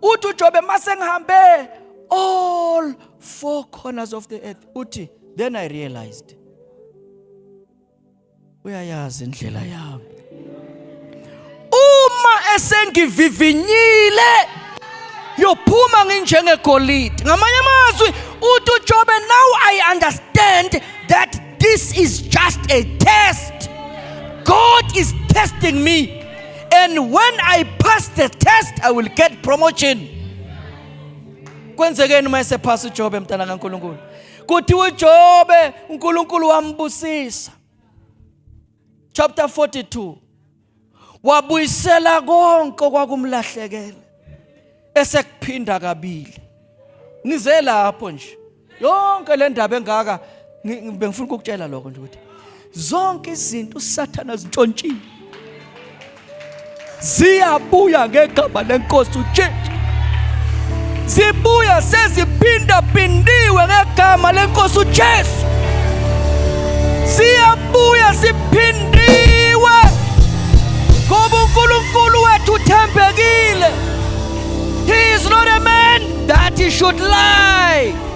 Uthi uJobe mase ngihambe all four corners of the earth. Uthi, then I realized, uyayazi indlela yami. Uma esengivivinyile, yophuma nginjengegolide. Ngamanye amazwi, uthi uJobe, now I understand that this is just a test. God is testing me. And when I pass the test, I will get promotion. Kwenzekeni uma esephasa uJobe mntana kaNkulunkulu? Kuthiwa uJobe uNkulunkulu wambusisa. Chapter 42. Wabuyisela konke okwakumlahlekela. Esekuphinda kabili. Nize lapho nje. Yonke le ndaba engaka bengifuna ukukutshela lokho nje ukuthi zonke izinto uSathane azintshontshile. Ziyabuya ngegama lenkosi uJesu. Zibuya seziphinda phindiwe ngegama lenkosi uJesu. Ziyabuya siphindiwe ngoba uNkulunkulu wethu uthembekile. He is not a man that he should lie.